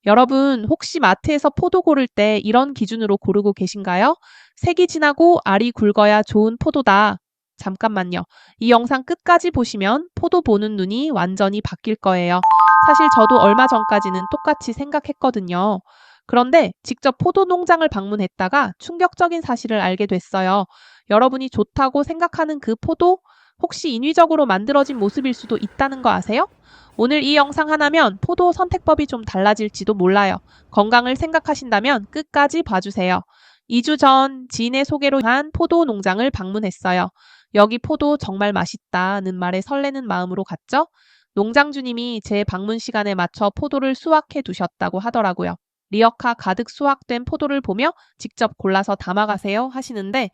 여러분, 혹시 마트에서 포도 고를 때 이런 기준으로 고르고 계신가요? 색이 진하고 알이 굵어야 좋은 포도다. 잠깐만요. 이 영상 끝까지 보시면 포도 보는 눈이 완전히 바뀔 거예요. 사실 저도 얼마 전까지는 똑같이 생각했거든요. 그런데 직접 포도 농장을 방문했다가 충격적인 사실을 알게 됐어요. 여러분이 좋다고 생각하는 그 포도, 혹시 인위적으로 만들어진 모습일 수도 있다는 거 아세요? 오늘 이 영상 하나면 포도 선택법이 좀 달라질지도 몰라요. 건강을 생각하신다면 끝까지 봐주세요. 2주 전 지인의 소개로 한 포도 농장을 방문했어요. 여기 포도 정말 맛있다는 말에 설레는 마음으로 갔죠. 농장 주님이 제 방문 시간에 맞춰 포도를 수확해 두셨다고 하더라고요. 리어카 가득 수확된 포도를 보며 직접 골라서 담아가세요 하시는데,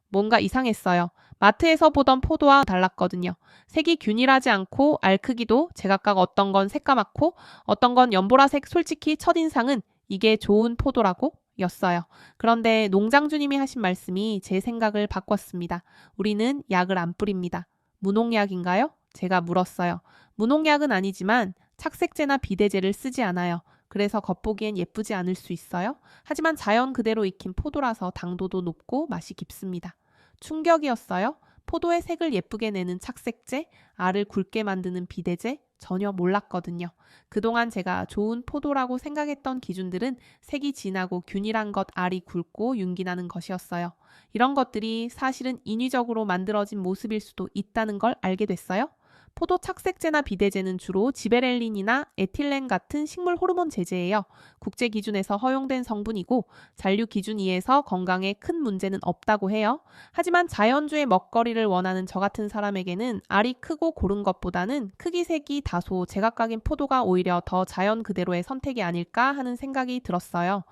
뭔가 이상했어요. 마트에서 보던 포도와 달랐거든요. 색이 균일하지 않고 알 크기도 제각각 어떤 건 새까맣고 어떤 건 연보라색. 솔직히 첫인상은 이게 좋은 포도라고 였어요. 그런데 농장 주님이 하신 말씀이 제 생각을 바꿨습니다. 우리는 약을 안 뿌립니다. 무농약인가요? 제가 물었어요. 무농약은 아니지만 착색제나 비대제를 쓰지 않아요. 그래서 겉보기엔 예쁘지 않을 수 있어요. 하지만 자연 그대로 익힌 포도라서 당도도 높고 맛이 깊습니다. 충격이었어요. 포도의 색을 예쁘게 내는 착색제, 알을 굵게 만드는 비대제, 전혀 몰랐거든요. 그동안 제가 좋은 포도라고 생각했던 기준들은 색이 진하고 균일한 것, 알이 굵고 윤기 나는 것이었어요. 이런 것들이 사실은 인위적으로 만들어진 모습일 수도 있다는 걸 알게 됐어요. 포도 착색제나 비대제는 주로 지베렐린이나 에틸렌 같은 식물 호르몬 제제예요. 국제 기준에서 허용된 성분이고 잔류 기준 이에서 건강에 큰 문제는 없다고 해요. 하지만 자연주의 먹거리를 원하는 저 같은 사람에게는 알이 크고 고른 것보다는 크기 색이 다소 제각각인 포도가 오히려 더 자연 그대로의 선택이 아닐까 하는 생각이 들었어요.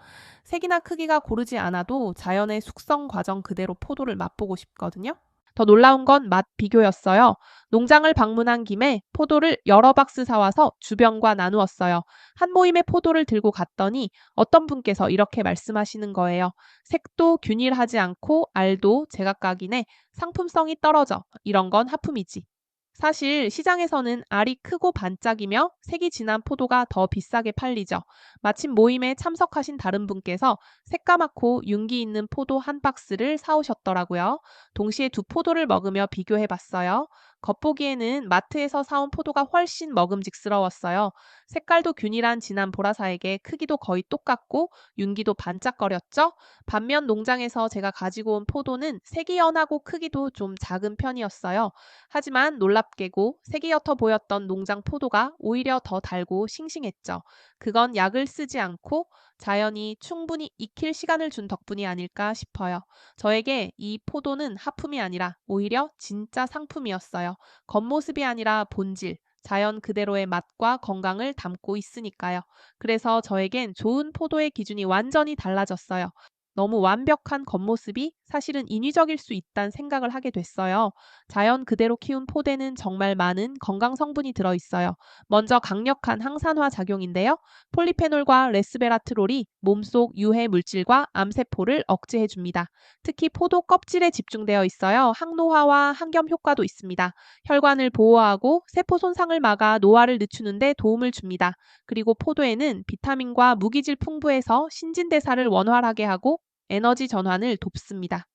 색이나 크기가 고르지 않아도 자연의 숙성 과정 그대로 포도를 맛보고 싶거든요. 더 놀라운 건 맛 비교였어요. 농장을 방문한 김에 포도를 여러 박스 사와서 주변과 나누었어요. 한 모임의 포도를 들고 갔더니 어떤 분께서 이렇게 말씀하시는 거예요. 색도 균일하지 않고 알도 제각각이네. 상품성이 떨어져. 이런 건 하품이지. 사실 시장에서는 알이 크고 반짝이며 색이 진한 포도가 더 비싸게 팔리죠. 마침 모임에 참석하신 다른 분께서 새까맣고 윤기 있는 포도 한 박스를 사오셨더라고요. 동시에 두 포도를 먹으며 비교해봤어요. 겉보기에는 마트에서 사온 포도가 훨씬 먹음직스러웠어요. 색깔도 균일한 진한 보라색에 크기도 거의 똑같고 윤기도 반짝거렸죠. 반면 농장에서 제가 가지고 온 포도는 색이 연하고 크기도 좀 작은 편이었어요. 하지만 놀랍게도 색이 옅어 보였던 농장 포도가 오히려 더 달고 싱싱했죠. 그건 약을 쓰지 않고 자연이 충분히 익힐 시간을 준 덕분이 아닐까 싶어요. 저에게 이 포도는 하품이 아니라 오히려 진짜 상품이었어요. 겉모습이 아니라 본질, 자연 그대로의 맛과 건강을 담고 있으니까요. 그래서 저에겐 좋은 포도의 기준이 완전히 달라졌어요. 너무 완벽한 겉모습이 사실은 인위적일 수 있다는 생각을 하게 됐어요. 자연 그대로 키운 포대는 정말 많은 건강 성분이 들어있어요. 먼저 강력한 항산화 작용인데요. 폴리페놀과 레스베라트롤이 몸속 유해 물질과 암세포를 억제해줍니다. 특히 포도 껍질에 집중되어 있어요. 항노화와 항염 효과도 있습니다. 혈관을 보호하고 세포 손상을 막아 노화를 늦추는데 도움을 줍니다. 그리고 포도에는 비타민과 무기질 풍부해서 신진대사를 원활하게 하고 에너지 전환을 돕습니다.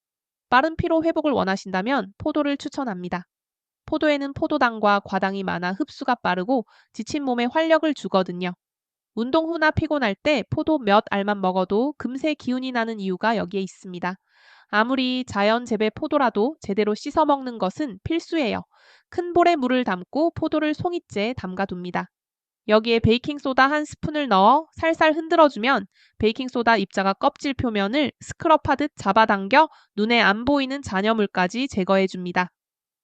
빠른 피로 회복을 원하신다면 포도를 추천합니다. 포도에는 포도당과 과당이 많아 흡수가 빠르고 지친 몸에 활력을 주거든요. 운동 후나 피곤할 때 포도 몇 알만 먹어도 금세 기운이 나는 이유가 여기에 있습니다. 아무리 자연 재배 포도라도 제대로 씻어 먹는 것은 필수예요. 큰 볼에 물을 담고 포도를 송이째에 담가둡니다. 여기에 베이킹소다 한 스푼을 넣어 살살 흔들어주면 베이킹소다 입자가 껍질 표면을 스크럽하듯 잡아당겨 눈에 안 보이는 잔여물까지 제거해줍니다.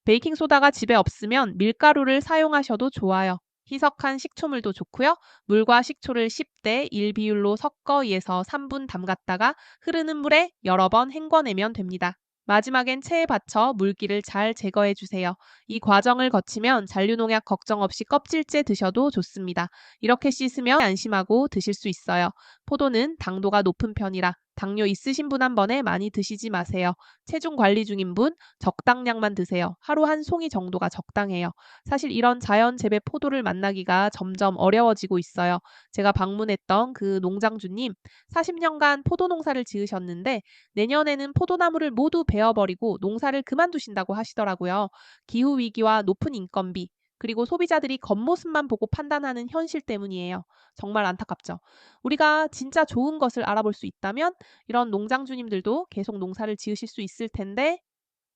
베이킹소다가 집에 없으면 밀가루를 사용하셔도 좋아요. 희석한 식초물도 좋고요. 물과 식초를 10대 1 비율로 섞어 2에서 3분 담갔다가 흐르는 물에 여러 번 헹궈내면 됩니다. 마지막엔 체에 받쳐 물기를 잘 제거해 주세요. 이 과정을 거치면 잔류농약 걱정 없이 껍질째 드셔도 좋습니다. 이렇게 씻으면 안심하고 드실 수 있어요. 포도는 당도가 높은 편이라 당뇨 있으신 분 한 번에 많이 드시지 마세요. 체중 관리 중인 분 적당량만 드세요. 하루 한 송이 정도가 적당해요. 사실 이런 자연 재배 포도를 만나기가 점점 어려워지고 있어요. 제가 방문했던 그 농장주님 40년간 포도 농사를 지으셨는데 내년에는 포도나무를 모두 베어버리고 농사를 그만두신다고 하시더라고요. 기후 위기와 높은 인건비 그리고 소비자들이 겉모습만 보고 판단하는 현실 때문이에요. 정말 안타깝죠. 우리가 진짜 좋은 것을 알아볼 수 있다면 이런 농장주님들도 계속 농사를 지으실 수 있을 텐데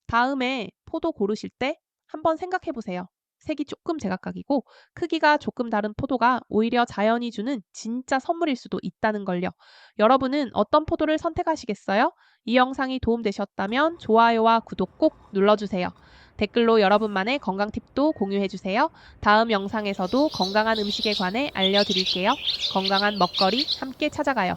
다음에 포도 고르실 때 한번 생각해 보세요. 색이 조금 제각각이고 크기가 조금 다른 포도가 오히려 자연이 주는 진짜 선물일 수도 있다는 걸요. 여러분은 어떤 포도를 선택하시겠어요? 이 영상이 도움되셨다면 좋아요와 구독 꼭 눌러주세요. 댓글로 여러분만의 건강 팁도 공유해주세요. 다음 영상에서도 건강한 음식에 관해 알려드릴게요. 건강한 먹거리 함께 찾아가요.